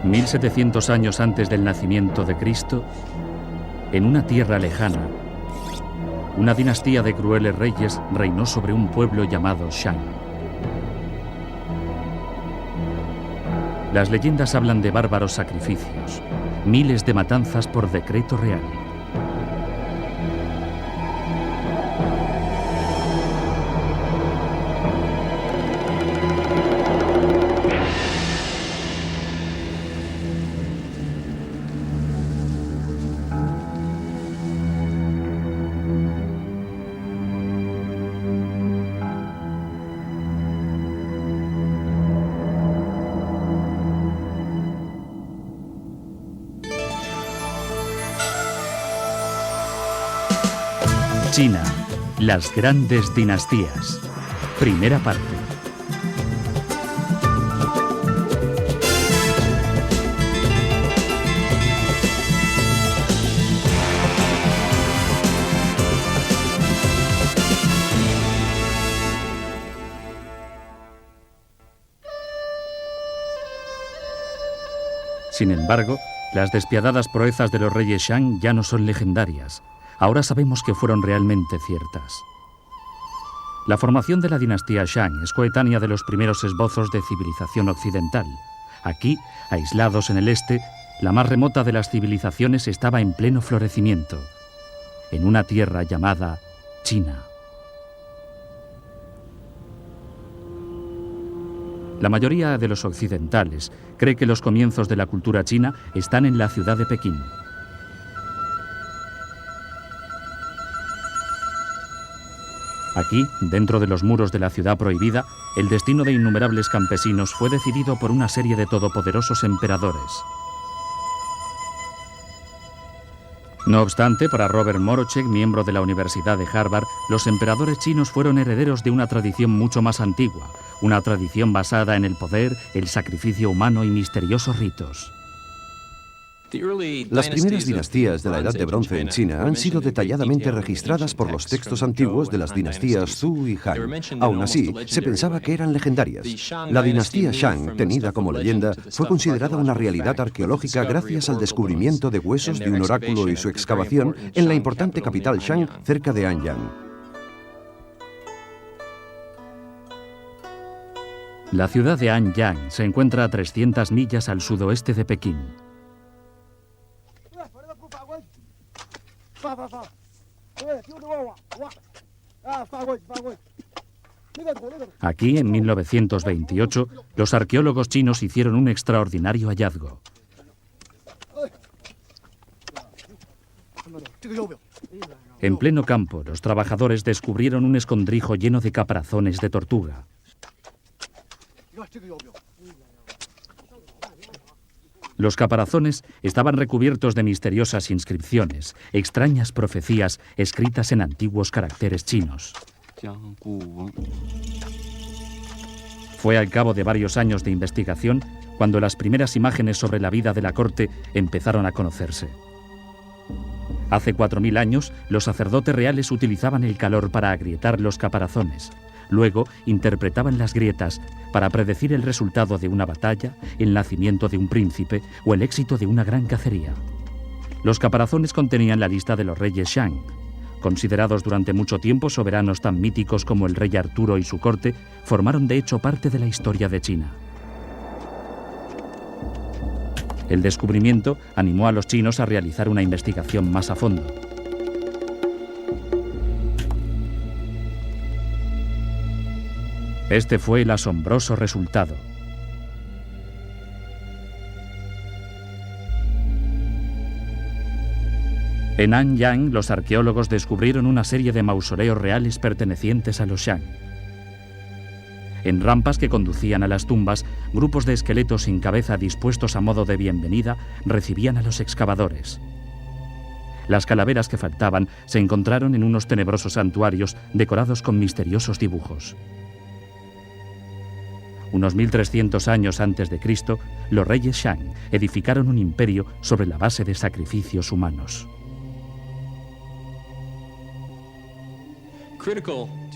1700 años antes del nacimiento de Cristo, en una tierra lejana, una dinastía de crueles reyes reinó sobre un pueblo llamado Shang. Las leyendas hablan de bárbaros sacrificios, miles de matanzas por decreto real. China, las grandes dinastías. Primera parte. Sin embargo, las despiadadas proezas de los reyes Shang ya no son legendarias. Ahora sabemos que fueron realmente ciertas. La formación de la dinastía Shang es coetánea de los primeros esbozos de civilización occidental. Aquí, aislados en el este, la más remota de las civilizaciones estaba en pleno florecimiento, en una tierra llamada China. La mayoría de los occidentales cree que los comienzos de la cultura china están en la ciudad de Pekín. Aquí, dentro de los muros de la ciudad prohibida, el destino de innumerables campesinos fue decidido por una serie de todopoderosos emperadores. No obstante, para Robert Morochek, miembro de la Universidad de Harvard, los emperadores chinos fueron herederos de una tradición mucho más antigua, una tradición basada en el poder, el sacrificio humano y misteriosos ritos. Las primeras dinastías de la Edad de Bronce en China han sido detalladamente registradas por los textos antiguos de las dinastías Zhou y Han. Aún así, se pensaba que eran legendarias. La dinastía Shang, tenida como leyenda, fue considerada una realidad arqueológica gracias al descubrimiento de huesos de un oráculo y su excavación en la importante capital Shang, cerca de Anyang. La ciudad de Anyang se encuentra a 300 millas al sudoeste de Pekín. Aquí, en 1928, los arqueólogos chinos hicieron un extraordinario hallazgo. En pleno campo, los trabajadores descubrieron un escondrijo lleno de caparazones de tortuga. Los caparazones estaban recubiertos de misteriosas inscripciones, extrañas profecías escritas en antiguos caracteres chinos. Fue al cabo de varios años de investigación cuando las primeras imágenes sobre la vida de la corte empezaron a conocerse. Hace 4000 años, los sacerdotes reales utilizaban el calor para agrietar los caparazones. Luego, interpretaban las grietas para predecir el resultado de una batalla, el nacimiento de un príncipe o el éxito de una gran cacería. Los caparazones contenían la lista de los reyes Shang. Considerados durante mucho tiempo soberanos tan míticos como el rey Arturo y su corte, formaron de hecho parte de la historia de China. El descubrimiento animó a los chinos a realizar una investigación más a fondo. Este fue el asombroso resultado. En Anyang, los arqueólogos descubrieron una serie de mausoleos reales pertenecientes a los Shang. En rampas que conducían a las tumbas, grupos de esqueletos sin cabeza dispuestos a modo de bienvenida recibían a los excavadores. Las calaveras que faltaban se encontraron en unos tenebrosos santuarios decorados con misteriosos dibujos. Unos 1300 años antes de Cristo, los reyes Shang edificaron un imperio sobre la base de sacrificios humanos.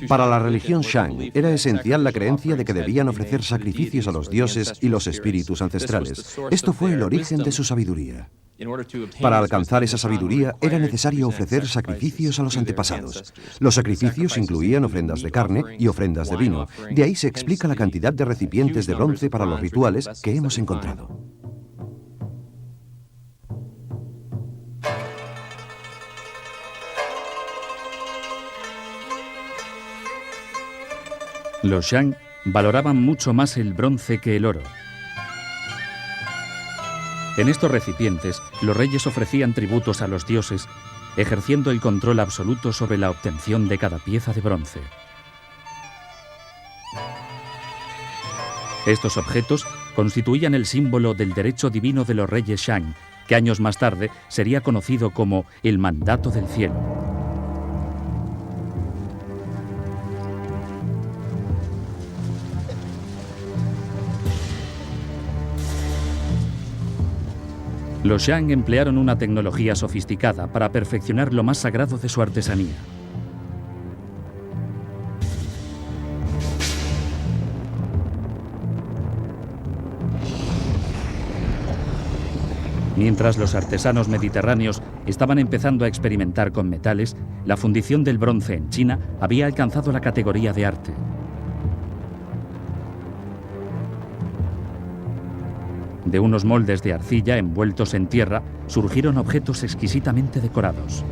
Para la religión Shang era esencial la creencia de que debían ofrecer sacrificios a los dioses y los espíritus ancestrales. Esto fue el origen de su sabiduría. Para alcanzar esa sabiduría era necesario ofrecer sacrificios a los antepasados. Los sacrificios incluían ofrendas de carne y ofrendas de vino. De ahí se explica la cantidad de recipientes de bronce para los rituales que hemos encontrado. Los Shang valoraban mucho más el bronce que el oro. En estos recipientes, los reyes ofrecían tributos a los dioses, ejerciendo el control absoluto sobre la obtención de cada pieza de bronce. Estos objetos constituían el símbolo del derecho divino de los reyes Shang, que años más tarde sería conocido como el mandato del cielo. Los Shang emplearon una tecnología sofisticada para perfeccionar lo más sagrado de su artesanía. Mientras los artesanos mediterráneos estaban empezando a experimentar con metales, la fundición del bronce en China había alcanzado la categoría de arte. De unos moldes de arcilla envueltos en tierra surgieron objetos exquisitamente decorados.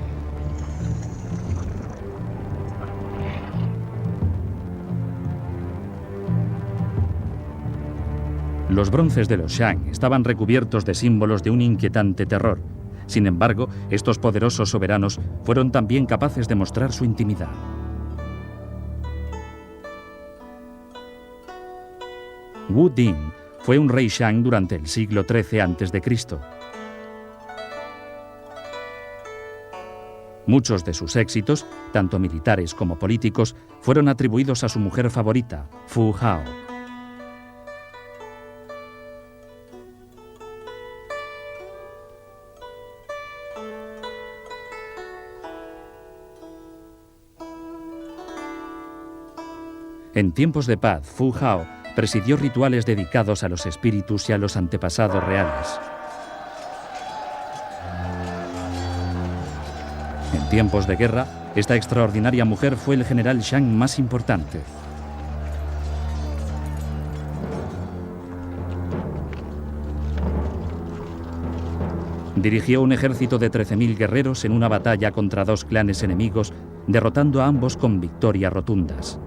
Los bronces de los Shang estaban recubiertos de símbolos de un inquietante terror. Sin embargo, estos poderosos soberanos fueron también capaces de mostrar su intimidad. Wu Ding fue un rey Shang durante el siglo XIII a.C. Muchos de sus éxitos, tanto militares como políticos, fueron atribuidos a su mujer favorita, Fu Hao. En tiempos de paz, Fu Hao presidió rituales dedicados a los espíritus y a los antepasados reales. En tiempos de guerra, esta extraordinaria mujer fue el general Shang más importante. Dirigió un ejército de 13.000 guerreros en una batalla contra dos clanes enemigos, derrotando a ambos con victorias rotundas.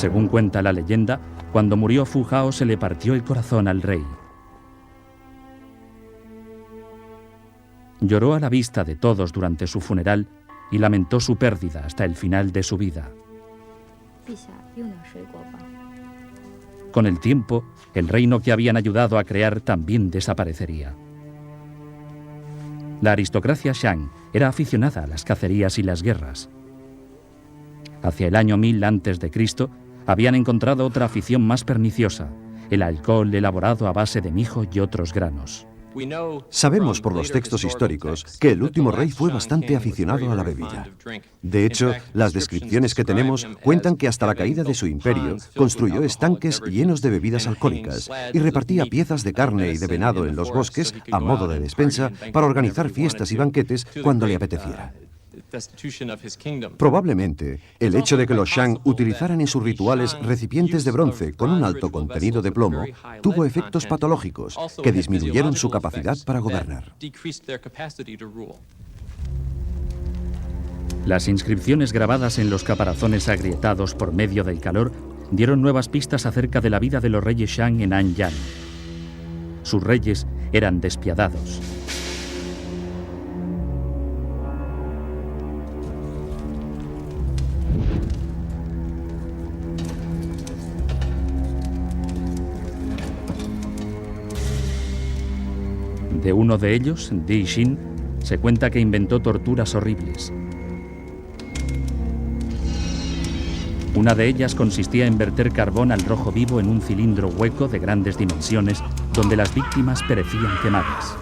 Según cuenta la leyenda, cuando murió Fu Hao se le partió el corazón al rey. Lloró a la vista de todos durante su funeral y lamentó su pérdida hasta el final de su vida. Con el tiempo, el reino que habían ayudado a crear también desaparecería. La aristocracia Shang era aficionada a las cacerías y las guerras. Hacia el año 1000 a.C., habían encontrado otra afición más perniciosa, el alcohol elaborado a base de mijo y otros granos. Sabemos por los textos históricos que el último rey fue bastante aficionado a la bebida. De hecho, las descripciones que tenemos cuentan que hasta la caída de su imperio construyó estanques llenos de bebidas alcohólicas y repartía piezas de carne y de venado en los bosques a modo de despensa para organizar fiestas y banquetes cuando le apeteciera. Probablemente, el hecho de que los Shang utilizaran en sus rituales recipientes de bronce con un alto contenido de plomo tuvo efectos patológicos que disminuyeron su capacidad para gobernar. Las inscripciones grabadas en los caparazones agrietados por medio del calor dieron nuevas pistas acerca de la vida de los reyes Shang en Anyang. Sus reyes eran despiadados. De uno de ellos, Di Xin, se cuenta que inventó torturas horribles. Una de ellas consistía en verter carbón al rojo vivo en un cilindro hueco de grandes dimensiones donde las víctimas perecían quemadas.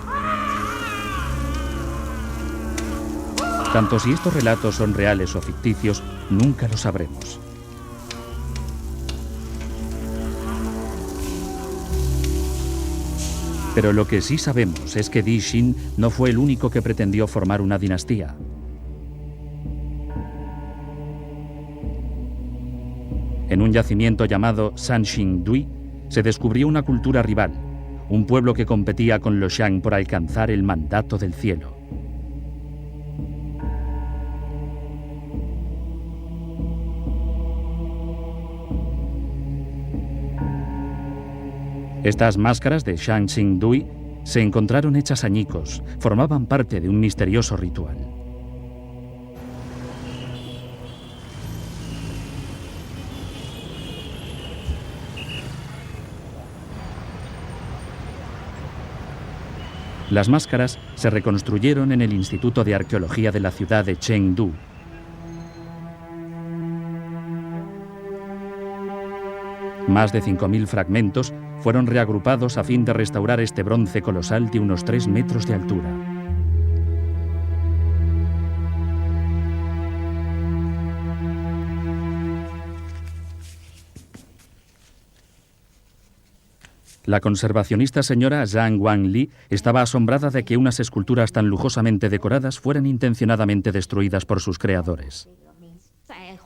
Tanto si estos relatos son reales o ficticios, nunca lo sabremos. Pero lo que sí sabemos es que Di Xin no fue el único que pretendió formar una dinastía. En un yacimiento llamado Sanxingdui se descubrió una cultura rival, un pueblo que competía con los Shang por alcanzar el mandato del cielo. Estas máscaras de Sanxingdui se encontraron hechas añicos, formaban parte de un misterioso ritual. Las máscaras se reconstruyeron en el Instituto de Arqueología de la ciudad de Chengdu. Más de 5.000 fragmentos fueron reagrupados a fin de restaurar este bronce colosal de unos 3 metros de altura. La conservacionista señora Zhang Wanli estaba asombrada de que unas esculturas tan lujosamente decoradas fueran intencionadamente destruidas por sus creadores.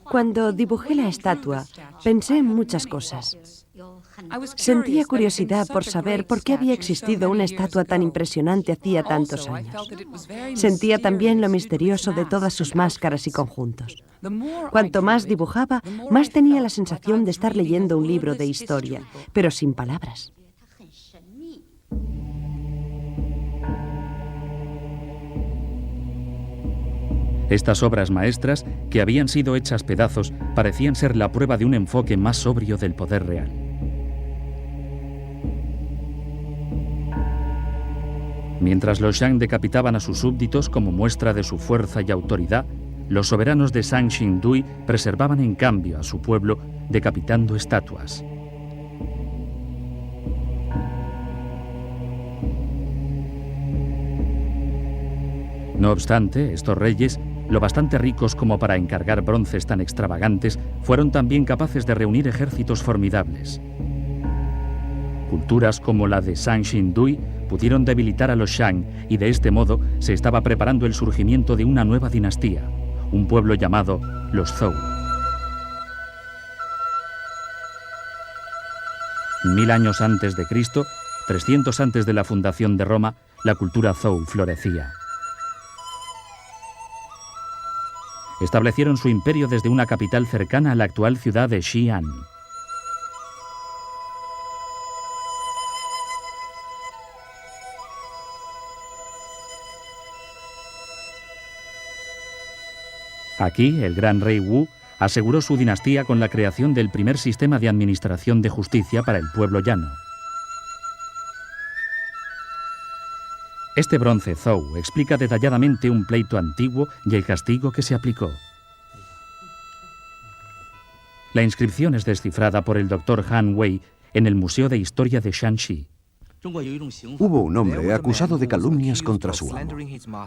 Cuando dibujé la estatua, pensé en muchas cosas. Sentía curiosidad por saber por qué había existido una estatua tan impresionante hacía tantos años. Sentía también lo misterioso de todas sus máscaras y conjuntos. Cuanto más dibujaba, más tenía la sensación de estar leyendo un libro de historia, pero sin palabras. Estas obras maestras, que habían sido hechas pedazos, parecían ser la prueba de un enfoque más sobrio del poder real. Mientras los Shang decapitaban a sus súbditos como muestra de su fuerza y autoridad, los soberanos de Sanxingdui preservaban en cambio a su pueblo decapitando estatuas. No obstante, estos reyes, lo bastante ricos como para encargar bronces tan extravagantes, fueron también capaces de reunir ejércitos formidables. Culturas como la de Sanxingdui pudieron debilitar a los Shang y de este modo se estaba preparando el surgimiento de una nueva dinastía, un pueblo llamado los Zhou. 1000 años antes de Cristo, 300 antes de la fundación de Roma, la cultura Zhou florecía. Establecieron su imperio desde una capital cercana a la actual ciudad de Xi'an. Aquí, el gran rey Wu aseguró su dinastía con la creación del primer sistema de administración de justicia para el pueblo llano. Este bronce Zhou explica detalladamente un pleito antiguo y el castigo que se aplicó. La inscripción es descifrada por el Dr. Han Wei en el Museo de Historia de Shanxi. Hubo un hombre acusado de calumnias contra su amo.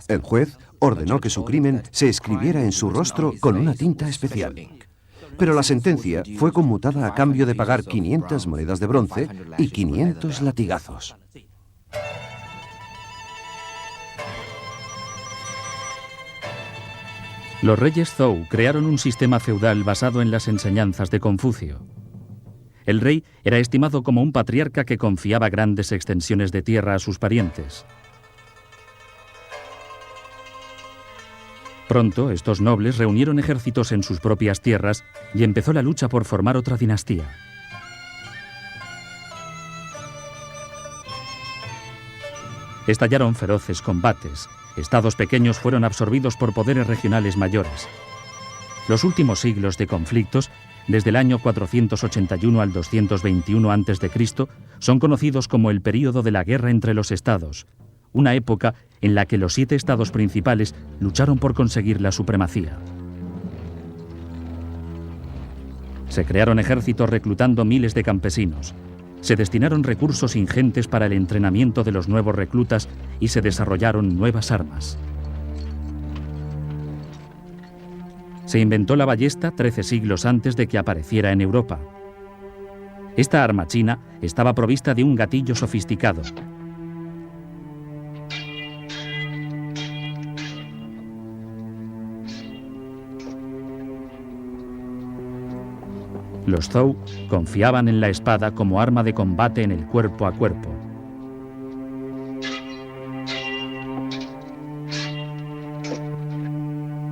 El juez ordenó que su crimen se escribiera en su rostro con una tinta especial. Pero la sentencia fue conmutada a cambio de pagar 500 monedas de bronce y 500 latigazos. Los reyes Zhou crearon un sistema feudal basado en las enseñanzas de Confucio. El rey era estimado como un patriarca que confiaba grandes extensiones de tierra a sus parientes. Pronto, estos nobles reunieron ejércitos en sus propias tierras y empezó la lucha por formar otra dinastía. Estallaron feroces combates. Estados pequeños fueron absorbidos por poderes regionales mayores. Los últimos siglos de conflictos, desde el año 481 al 221 a.C., son conocidos como el período de la guerra entre los estados, una época en la que los 7 estados principales lucharon por conseguir la supremacía. Se crearon ejércitos reclutando miles de campesinos. se destinaron recursos ingentes para el entrenamiento de los nuevos reclutas y se desarrollaron nuevas armas. Se inventó la ballesta 13 siglos antes de que apareciera en Europa. Esta arma china estaba provista de un gatillo sofisticado. Los Zhou confiaban en la espada como arma de combate en el cuerpo a cuerpo.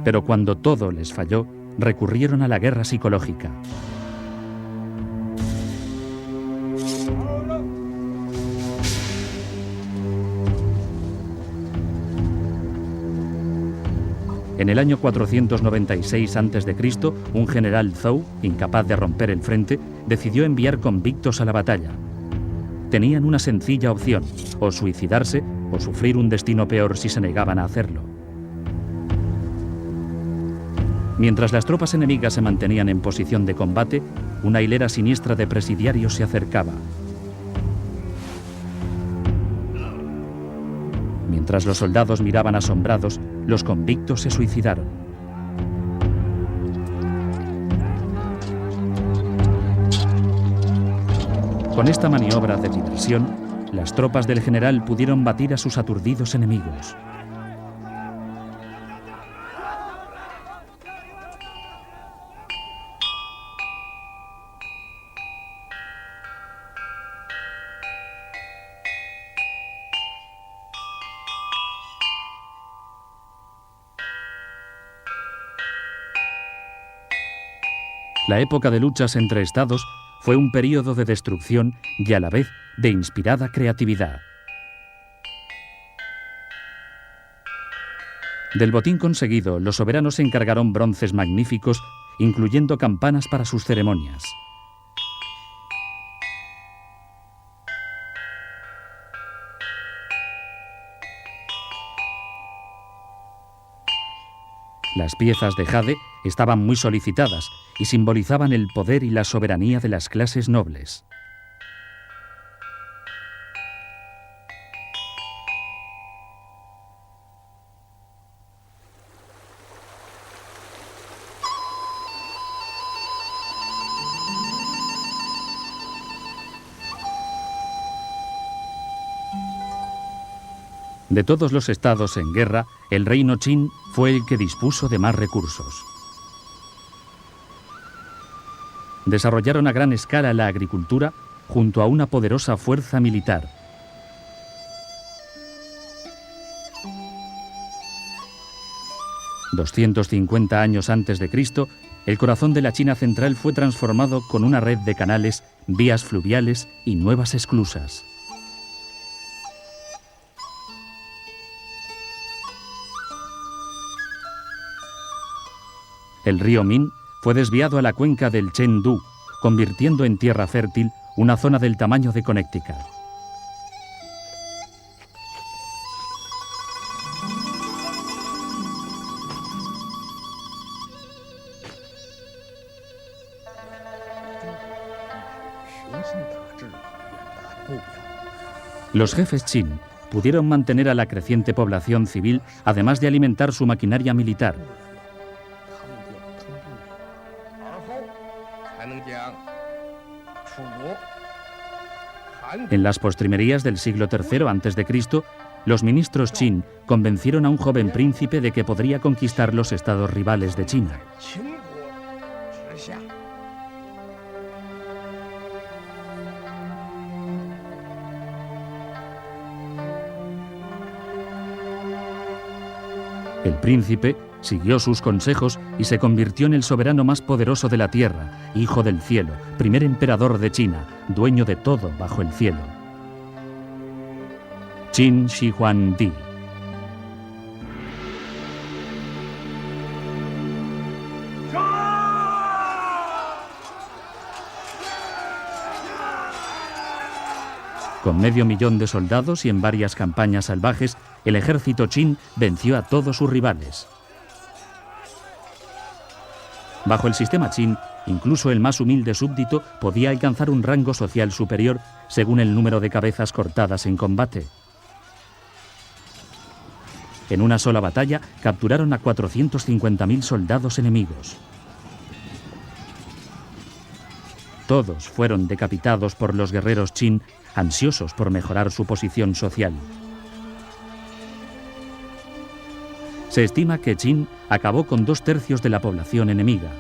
Pero cuando todo les falló, recurrieron a la guerra psicológica. En el año 496 a.C., un general Zhou, incapaz de romper el frente, decidió enviar convictos a la batalla. Tenían una sencilla opción: o suicidarse o sufrir un destino peor si se negaban a hacerlo. Mientras las tropas enemigas se mantenían en posición de combate, una hilera siniestra de presidiarios se acercaba. Mientras los soldados miraban asombrados, los convictos se suicidaron. Con esta maniobra de diversión, las tropas del general pudieron batir a sus aturdidos enemigos. La época de luchas entre estados fue un período de destrucción y a la vez de inspirada creatividad. Del botín conseguido, los soberanos encargaron bronces magníficos, incluyendo campanas para sus ceremonias. Las piezas de jade estaban muy solicitadas y simbolizaban el poder y la soberanía de las clases nobles. De todos los estados en guerra, el reino Qin fue el que dispuso de más recursos. Desarrollaron a gran escala la agricultura junto a una poderosa fuerza militar. $250 años antes de Cristo, el corazón de la China central fue transformado con una red de canales, vías fluviales y nuevas esclusas. El río Min fue desviado a la cuenca del Chengdu, convirtiendo en tierra fértil una zona del tamaño de Connecticut. Los jefes Qin pudieron mantener a la creciente población civil, además de alimentar su maquinaria militar. En las postrimerías del siglo III a.C., los ministros Qin convencieron a un joven príncipe de que podría conquistar los estados rivales de China. El príncipe siguió sus consejos y se convirtió en el soberano más poderoso de la tierra, hijo del cielo, primer emperador de China, dueño de todo bajo el cielo. Qin Shi Huang Di. Con 500.000 de soldados y en varias campañas salvajes, el ejército Qin venció a todos sus rivales. Bajo el sistema Qin, Incluso el más humilde súbdito podía alcanzar un rango social superior según el número de cabezas cortadas en combate. En una sola batalla capturaron a 450.000 soldados enemigos. Todos fueron decapitados por los guerreros Qin, ansiosos por mejorar su posición social. Se estima que Qin acabó con 2/3 de la población enemiga.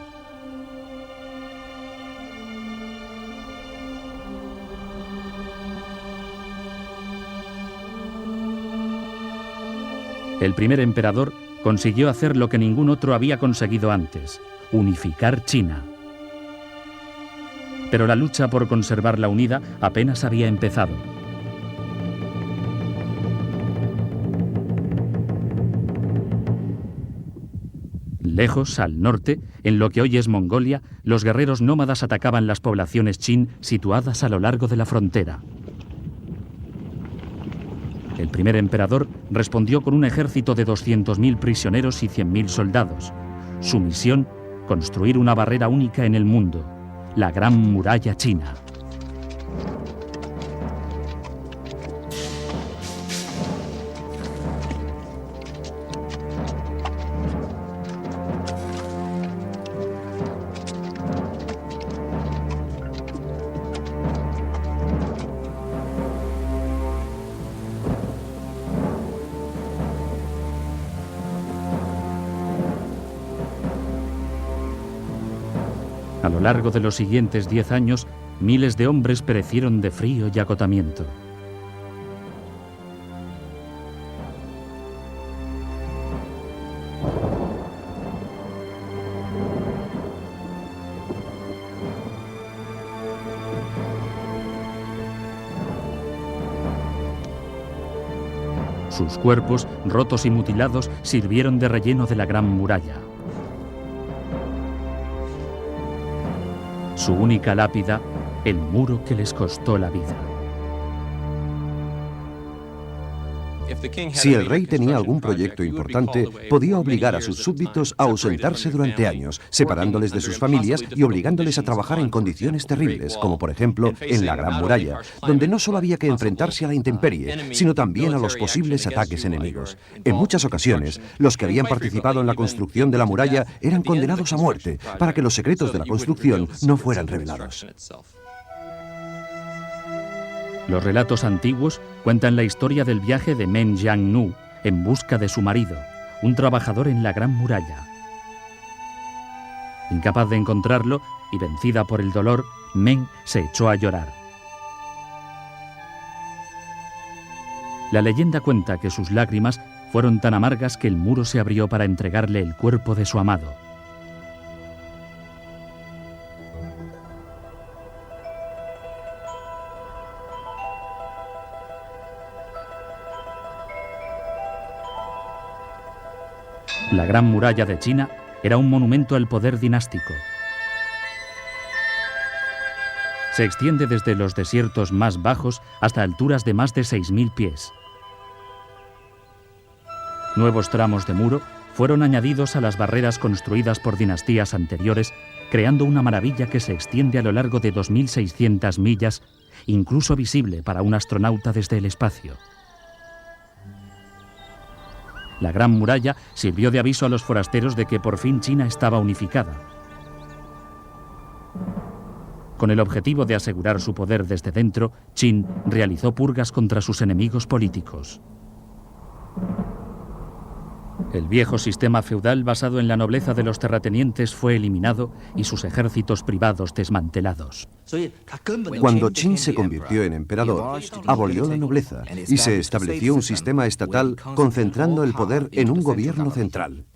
El primer emperador consiguió hacer lo que ningún otro había conseguido antes: unificar China. Pero la lucha por conservarla unida apenas había empezado. Lejos, al norte, en lo que hoy es Mongolia, los guerreros nómadas atacaban las poblaciones Qin situadas a lo largo de la frontera. El primer emperador respondió con un ejército de 200.000 prisioneros y 100.000 soldados. Su misión, construir una barrera única en el mundo: la Gran Muralla China. A lo largo de los siguientes 10 años, miles de hombres perecieron de frío y agotamiento. Sus cuerpos, rotos y mutilados, sirvieron de relleno de la Gran Muralla. Su única lápida, el muro que les costó la vida. Si el rey tenía algún proyecto importante, podía obligar a sus súbditos a ausentarse durante años, separándoles de sus familias y obligándoles a trabajar en condiciones terribles, como por ejemplo en la Gran Muralla, donde no solo había que enfrentarse a la intemperie, sino también a los posibles ataques enemigos. En muchas ocasiones, los que habían participado en la construcción de la muralla eran condenados a muerte, para que los secretos de la construcción no fueran revelados. Los relatos antiguos cuentan la historia del viaje de Meng Jiannu en busca de su marido, un trabajador en la Gran Muralla. Incapaz de encontrarlo y vencida por el dolor, Meng se echó a llorar. La leyenda cuenta que sus lágrimas fueron tan amargas que el muro se abrió para entregarle el cuerpo de su amado. La Gran Muralla de China era un monumento al poder dinástico. Se extiende desde los desiertos más bajos hasta alturas de más de 6.000 pies. Nuevos tramos de muro fueron añadidos a las barreras construidas por dinastías anteriores, creando una maravilla que se extiende a lo largo de 2.600 millas, incluso visible para un astronauta desde el espacio. La Gran Muralla sirvió de aviso a los forasteros de que por fin China estaba unificada. Con el objetivo de asegurar su poder desde dentro, Qin realizó purgas contra sus enemigos políticos. El viejo sistema feudal basado en la nobleza de los terratenientes fue eliminado y sus ejércitos privados desmantelados. Cuando Qin se convirtió en emperador, abolió la nobleza y se estableció un sistema estatal concentrando el poder en un gobierno central.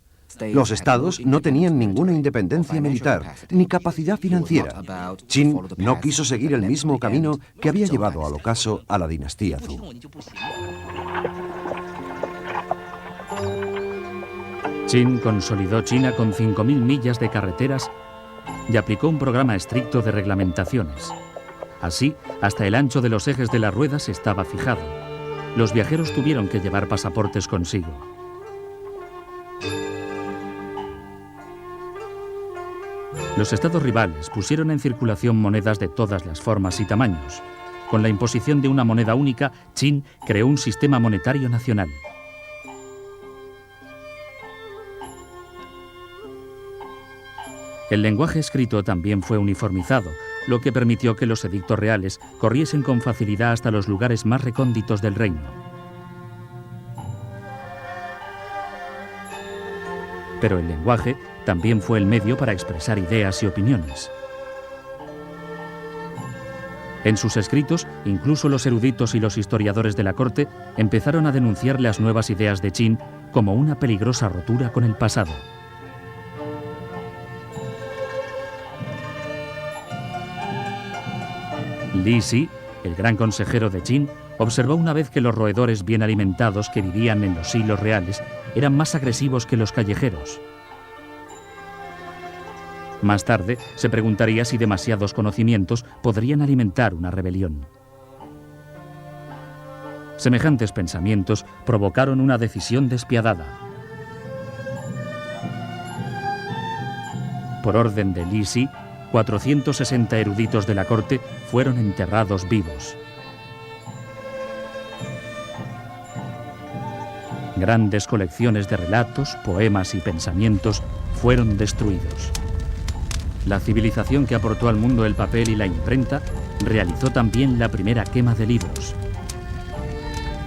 Los estados no tenían ninguna independencia militar ni capacidad financiera. Qin no quiso seguir el mismo camino que había llevado al ocaso a la dinastía Zhou. Qin consolidó China con 5.000 millas de carreteras y aplicó un programa estricto de reglamentaciones. Así, hasta el ancho de los ejes de las ruedas estaba fijado. Los viajeros tuvieron que llevar pasaportes consigo. Los estados rivales pusieron en circulación monedas de todas las formas y tamaños. Con la imposición de una moneda única, Qin creó un sistema monetario nacional. El lenguaje escrito también fue uniformizado, lo que permitió que los edictos reales corriesen con facilidad hasta los lugares más recónditos del reino. Pero el lenguaje también fue el medio para expresar ideas y opiniones. En sus escritos, incluso los eruditos y los historiadores de la corte empezaron a denunciar las nuevas ideas de Qin como una peligrosa rotura con el pasado. Li Si, el gran consejero de Qin, observó una vez que los roedores bien alimentados que vivían en los silos reales eran más agresivos que los callejeros. Más tarde, se preguntaría si demasiados conocimientos podrían alimentar una rebelión. Semejantes pensamientos provocaron una decisión despiadada. Por orden de Li Si, 460 eruditos de la corte fueron enterrados vivos. Grandes colecciones de relatos, poemas y pensamientos fueron destruidos. La civilización que aportó al mundo el papel y la imprenta realizó también la primera quema de libros.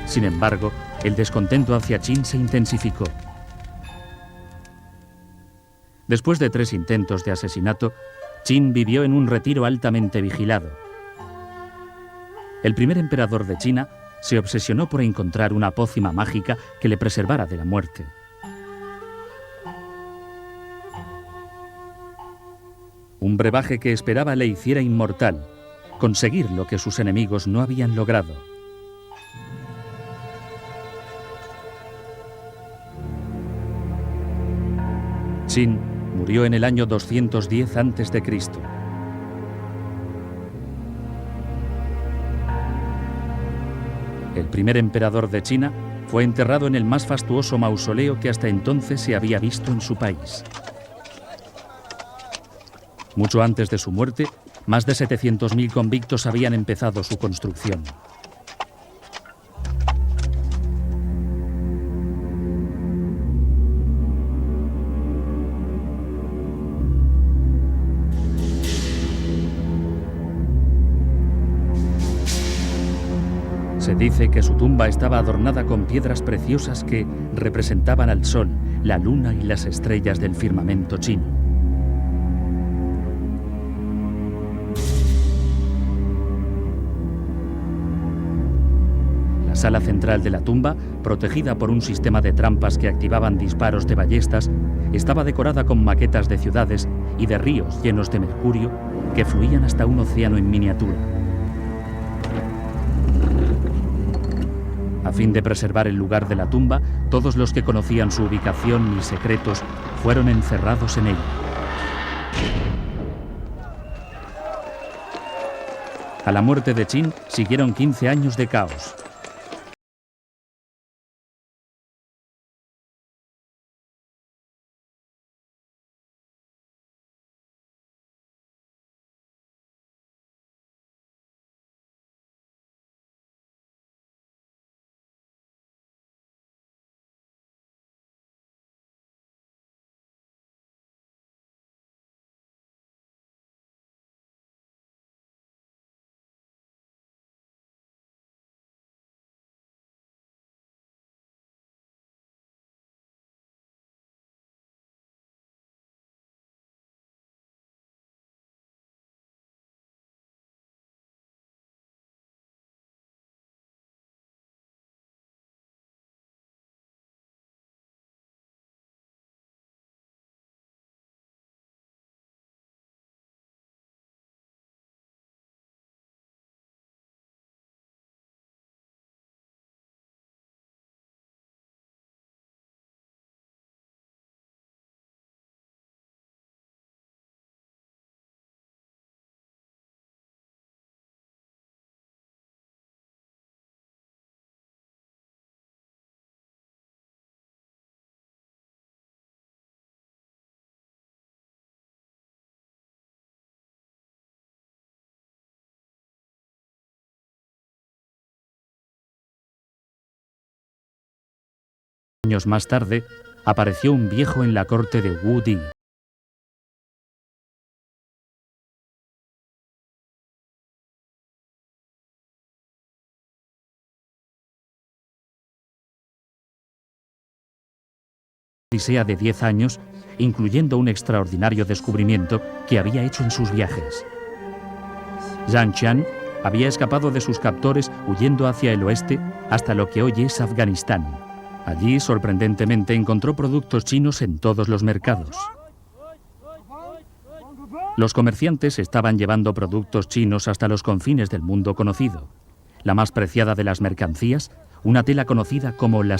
Sin embargo, el descontento hacia Qin se intensificó. Después de 3 intentos de asesinato, Qin vivió en un retiro altamente vigilado. El primer emperador de China se obsesionó por encontrar una pócima mágica que le preservara de la muerte. Un brebaje que esperaba le hiciera inmortal, conseguir lo que sus enemigos no habían logrado. Qin murió en el año 210 a.C. El primer emperador de China fue enterrado en el más fastuoso mausoleo que hasta entonces se había visto en su país. Mucho antes de su muerte, más de 700.000 convictos habían empezado su construcción. Se dice que su tumba estaba adornada con piedras preciosas que representaban al sol, la luna y las estrellas del firmamento chino. La sala central de la tumba, protegida por un sistema de trampas que activaban disparos de ballestas, estaba decorada con maquetas de ciudades y de ríos llenos de mercurio que fluían hasta un océano en miniatura. A fin de preservar el lugar de la tumba, todos los que conocían su ubicación y secretos fueron encerrados en ella. A la muerte de Qin siguieron 15 años de caos. años más tarde, apareció un viejo en la corte de Wu Di. Odisea de 10 años, incluyendo un extraordinario descubrimiento que había hecho en sus viajes. Zhang Qian había escapado de sus captores huyendo hacia el oeste hasta lo que hoy es Afganistán. Allí, sorprendentemente, encontró productos chinos en todos los mercados. Los comerciantes estaban llevando productos chinos hasta los confines del mundo conocido. La más preciada de las mercancías, una tela conocida como la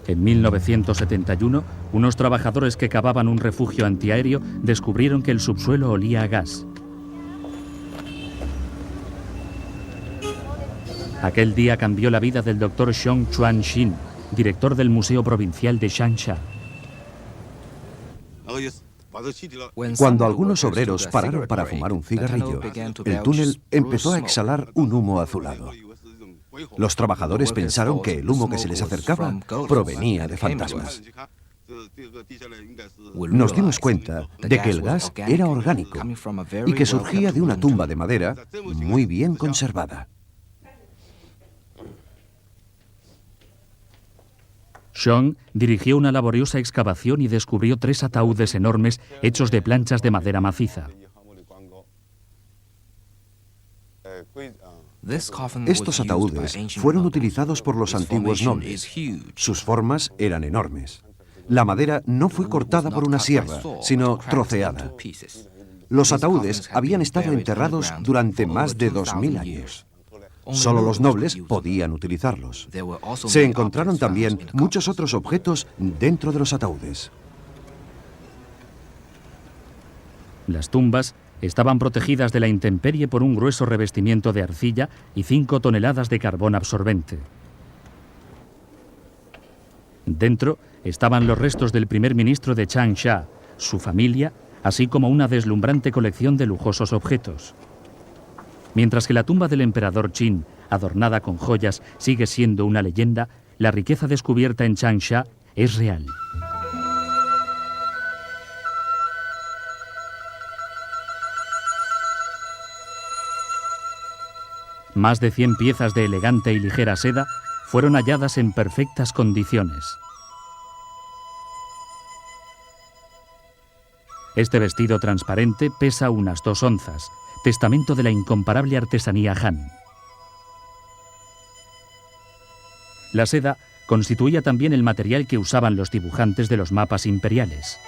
En 1971, unos trabajadores que cavaban un refugio antiaéreo descubrieron que el subsuelo olía a gas. Aquel día cambió la vida del Dr. Xiong Chuan-Xin, director del Museo Provincial de Changsha. Cuando algunos obreros pararon para fumar un cigarrillo, el túnel empezó a exhalar un humo azulado. Los trabajadores pensaron que el humo que se les acercaba provenía de fantasmas. Nos dimos cuenta de que el gas era orgánico y que surgía de una tumba de madera muy bien conservada. Xiong dirigió una laboriosa excavación y descubrió 3 ataúdes enormes hechos de planchas de madera maciza. Estos ataúdes fueron utilizados por los antiguos nobles. Sus formas eran enormes. La madera no fue cortada por una sierra, sino troceada. Los ataúdes habían estado enterrados durante más de 2000 años. Solo los nobles podían utilizarlos. Se encontraron también muchos otros objetos dentro de los ataúdes. Las tumbas estaban protegidas de la intemperie por un grueso revestimiento de arcilla y 5 toneladas de carbón absorbente. Dentro estaban los restos del primer ministro de Changsha, su familia, así como una deslumbrante colección de lujosos objetos. Mientras que la tumba del emperador Qin, adornada con joyas, sigue siendo una leyenda, la riqueza descubierta en Changsha es real. Más de 100 piezas de elegante y ligera seda fueron halladas en perfectas condiciones. Este vestido transparente pesa unas 2 onzas, testamento de la incomparable artesanía Han. La seda constituía también el material que usaban los dibujantes de los mapas imperiales.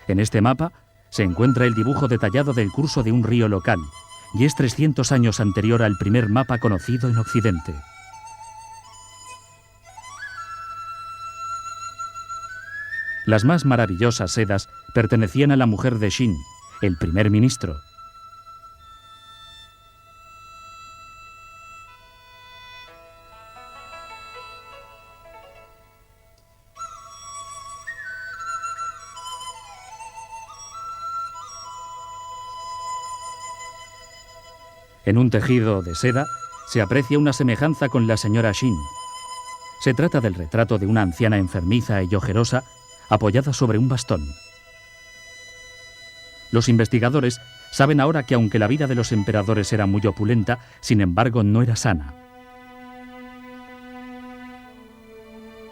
En este mapa se encuentra el dibujo detallado del curso de un río local, y es 300 años anterior al primer mapa conocido en Occidente. Las más maravillosas sedas pertenecían a la mujer de Qin, el primer ministro. En un tejido de seda se aprecia una semejanza con la señora Shin. Se trata del retrato de una anciana enfermiza y ojerosa apoyada sobre un bastón. Los investigadores saben ahora que aunque la vida de los emperadores era muy opulenta, sin embargo no era sana.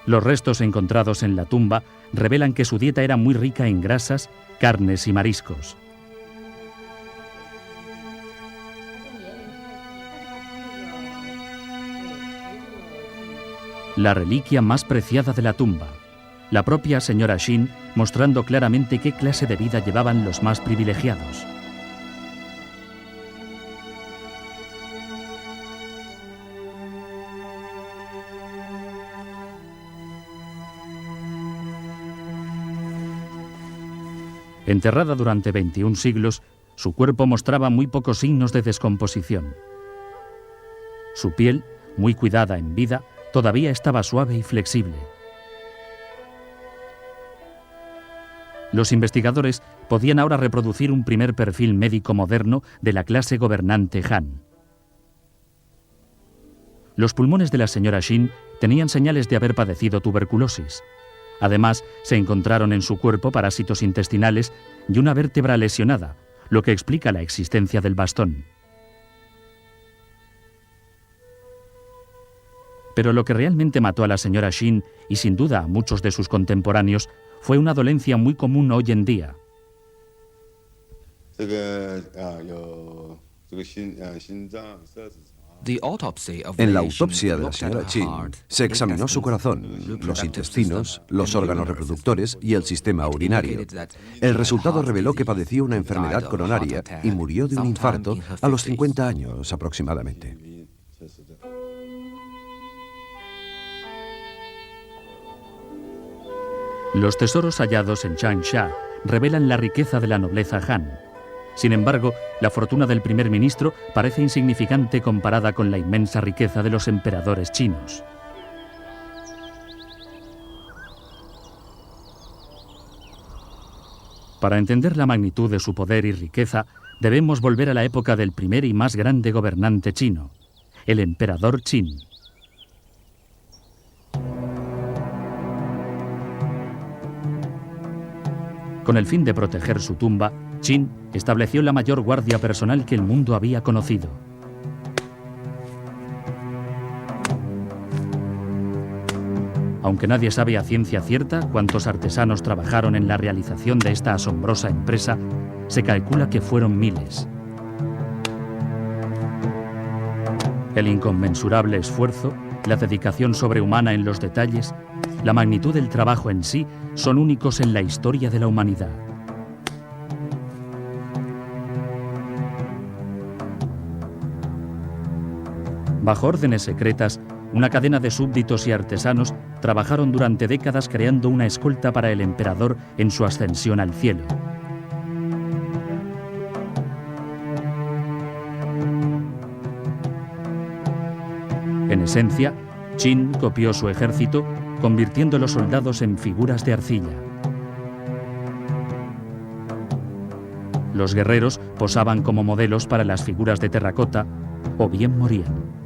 Los restos encontrados en la tumba revelan que su dieta era muy rica en grasas, carnes y mariscos. La reliquia más preciada de la tumba, la propia señora Shin, mostrando claramente qué clase de vida llevaban los más privilegiados. Enterrada durante 21 siglos, su cuerpo mostraba muy pocos signos de descomposición. Su piel, muy cuidada en vida, todavía estaba suave y flexible. Los investigadores podían ahora reproducir un primer perfil médico moderno de la clase gobernante Han. Los pulmones de la señora Shin tenían señales de haber padecido tuberculosis. Además, se encontraron en su cuerpo parásitos intestinales y una vértebra lesionada, lo que explica la existencia del bastón. Pero lo que realmente mató a la señora Shin, y sin duda a muchos de sus contemporáneos, fue una dolencia muy común hoy en día. En la autopsia de la señora Shin se examinó su corazón, los intestinos, los órganos reproductores y el sistema urinario. El resultado reveló que padecía una enfermedad coronaria y murió de un infarto a los 50 años aproximadamente. Los tesoros hallados en Changsha revelan la riqueza de la nobleza Han. Sin embargo, la fortuna del primer ministro parece insignificante comparada con la inmensa riqueza de los emperadores chinos. Para entender la magnitud de su poder y riqueza, debemos volver a la época del primer y más grande gobernante chino, el emperador Qin. Con el fin de proteger su tumba, Qin estableció la mayor guardia personal que el mundo había conocido. Aunque nadie sabe a ciencia cierta cuántos artesanos trabajaron en la realización de esta asombrosa empresa, se calcula que fueron miles. El inconmensurable esfuerzo, la dedicación sobrehumana en los detalles, la magnitud del trabajo en sí son únicos en la historia de la humanidad. Bajo órdenes secretas, una cadena de súbditos y artesanos trabajaron durante décadas creando una escolta para el emperador en su ascensión al cielo. En esencia, Qin copió su ejército, convirtiendo a los soldados en figuras de arcilla. Los guerreros posaban como modelos para las figuras de terracota o bien morían.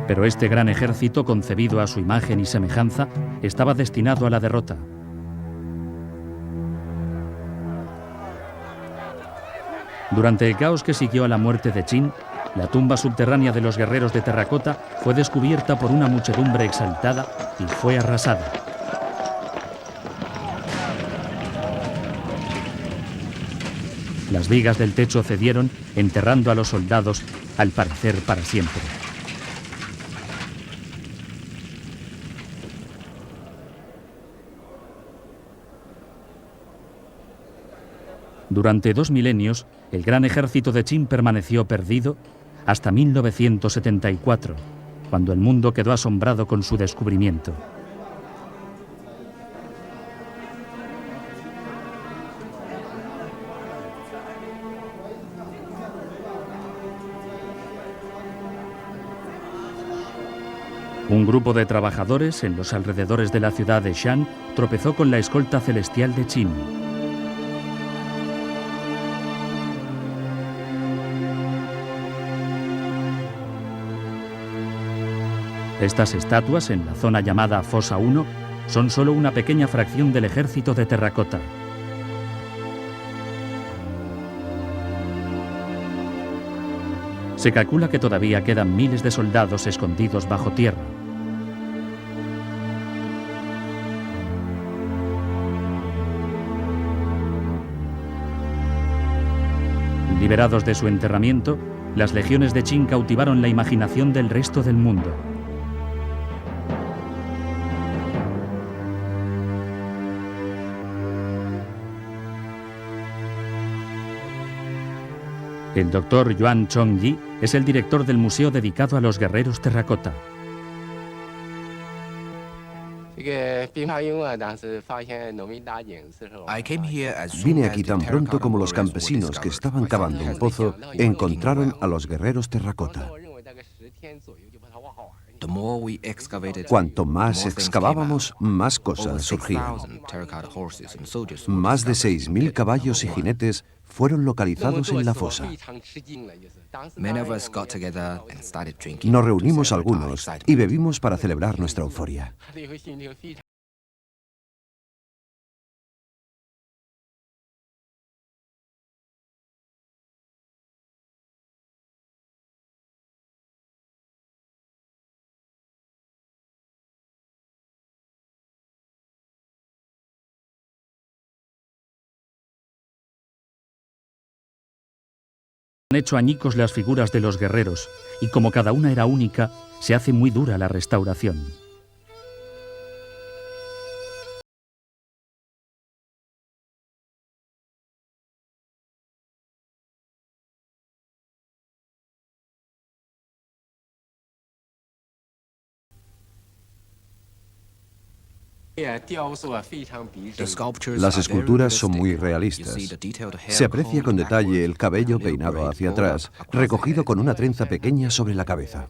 Pero este gran ejército, concebido a su imagen y semejanza, estaba destinado a la derrota. Durante el caos que siguió a la muerte de Qin, la tumba subterránea de los guerreros de terracota fue descubierta por una muchedumbre exaltada y fue arrasada. Las vigas del techo cedieron, enterrando a los soldados, al parecer para siempre. Durante 2 milenios, el gran ejército de Qin permaneció perdido hasta 1974, cuando el mundo quedó asombrado con su descubrimiento. Un grupo de trabajadores en los alrededores de la ciudad de Shan tropezó con la escolta celestial de Qin. Estas estatuas, en la zona llamada Fosa 1, son solo una pequeña fracción del ejército de terracota. Se calcula que todavía quedan miles de soldados escondidos bajo tierra. Liberados de su enterramiento, las legiones de Qin cautivaron la imaginación del resto del mundo. El doctor Yuan Chongyi es el director del museo dedicado a los guerreros terracota. Vine aquí tan pronto como los campesinos que estaban cavando un pozo encontraron a los guerreros terracota. Cuanto más excavábamos, más cosas surgían. Más de 6.000 caballos y jinetes fueron localizados en la fosa. Nos reunimos algunos y bebimos para celebrar nuestra euforia. Han hecho añicos las figuras de los guerreros y como cada una era única, se hace muy dura la restauración. Las esculturas son muy realistas. Se aprecia con detalle el cabello peinado hacia atrás, recogido con una trenza pequeña sobre la cabeza.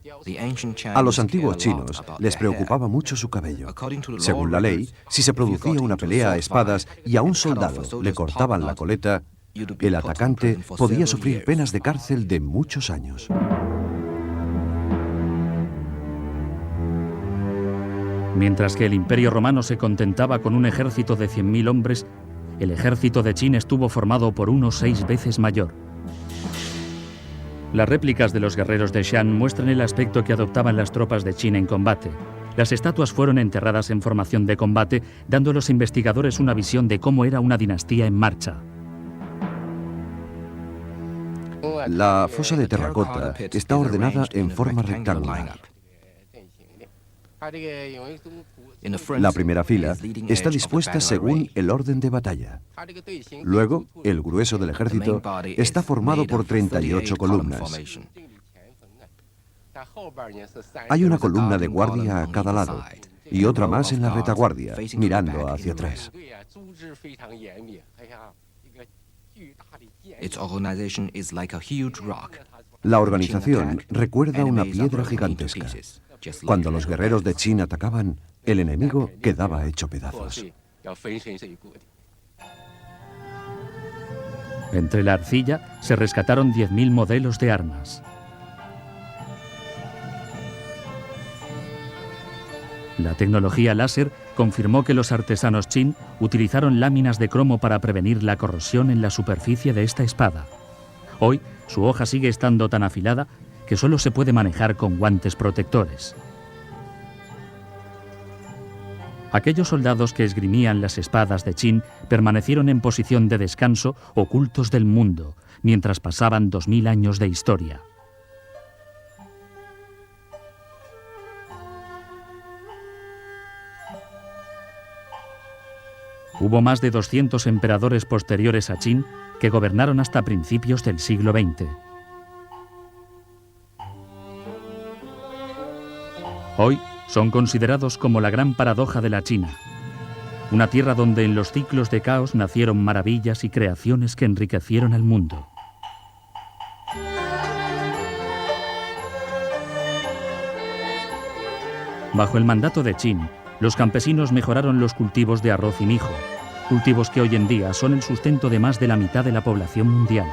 A los antiguos chinos les preocupaba mucho su cabello. Según la ley, si se producía una pelea a espadas y a un soldado le cortaban la coleta, el atacante podía sufrir penas de cárcel de muchos años. Mientras que el Imperio Romano se contentaba con un ejército de 100.000 hombres, el ejército de Qin estuvo formado por uno 6 veces mayor. Las réplicas de los guerreros de Shan muestran el aspecto que adoptaban las tropas de Qin en combate. Las estatuas fueron enterradas en formación de combate, dando a los investigadores una visión de cómo era una dinastía en marcha. La fosa de terracota está ordenada en forma rectangular. La primera fila está dispuesta según el orden de batalla. Luego, el grueso del ejército está formado por 38 columnas. Hay una columna de guardia a cada lado y otra más en la retaguardia, mirando hacia atrás. La organización recuerda una piedra gigantesca. Cuando los guerreros de Qin atacaban, el enemigo quedaba hecho pedazos. Entre la arcilla se rescataron 10.000 modelos de armas. La tecnología láser confirmó que los artesanos Qin utilizaron láminas de cromo para prevenir la corrosión en la superficie de esta espada. Hoy, su hoja sigue estando tan afilada que solo se puede manejar con guantes protectores. Aquellos soldados que esgrimían las espadas de Qin permanecieron en posición de descanso, ocultos del mundo, mientras pasaban 2000 años de historia. Hubo más de 200 emperadores posteriores a Qin que gobernaron hasta principios del siglo XX. Hoy son considerados como la gran paradoja de la China, una tierra donde en los ciclos de caos nacieron maravillas y creaciones que enriquecieron al mundo. Bajo el mandato de Qin, los campesinos mejoraron los cultivos de arroz y mijo, cultivos que hoy en día son el sustento de más de la mitad de la población mundial.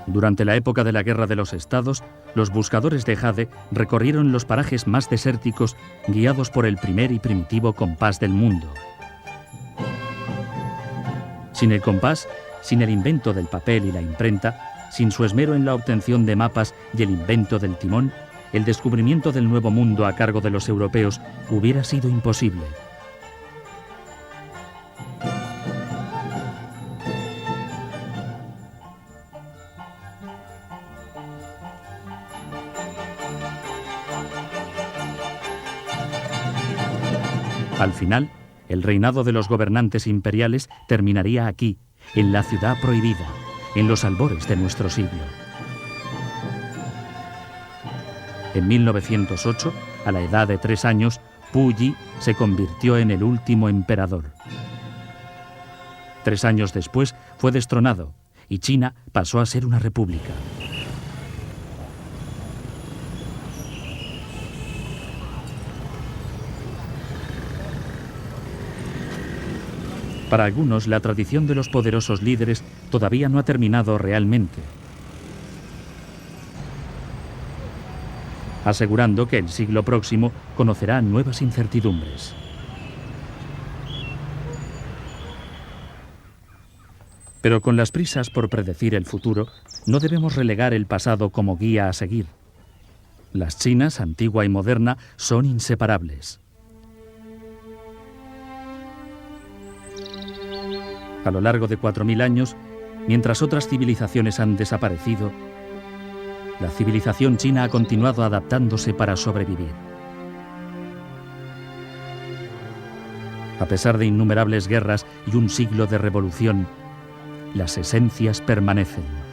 Durante la época de la Guerra de los Estados, los buscadores de jade recorrieron los parajes más desérticos guiados por el primer y primitivo compás del mundo. Sin el compás, sin el invento del papel y la imprenta, sin su esmero en la obtención de mapas y el invento del timón, el descubrimiento del Nuevo Mundo a cargo de los europeos hubiera sido imposible. Al final, el reinado de los gobernantes imperiales terminaría aquí, en la ciudad prohibida, en los albores de nuestro siglo. En 1908, a la edad de 3 años, Pu Yi se convirtió en el último emperador. 3 años después fue destronado y China pasó a ser una república. Para algunos, la tradición de los poderosos líderes todavía no ha terminado realmente, asegurando que el siglo próximo conocerá nuevas incertidumbres. Pero con las prisas por predecir el futuro, no debemos relegar el pasado como guía a seguir. Las Chinas, antigua y moderna, son inseparables. A lo largo de 4000 años, mientras otras civilizaciones han desaparecido, la civilización china ha continuado adaptándose para sobrevivir. A pesar de innumerables guerras y un siglo de revolución, las esencias permanecen.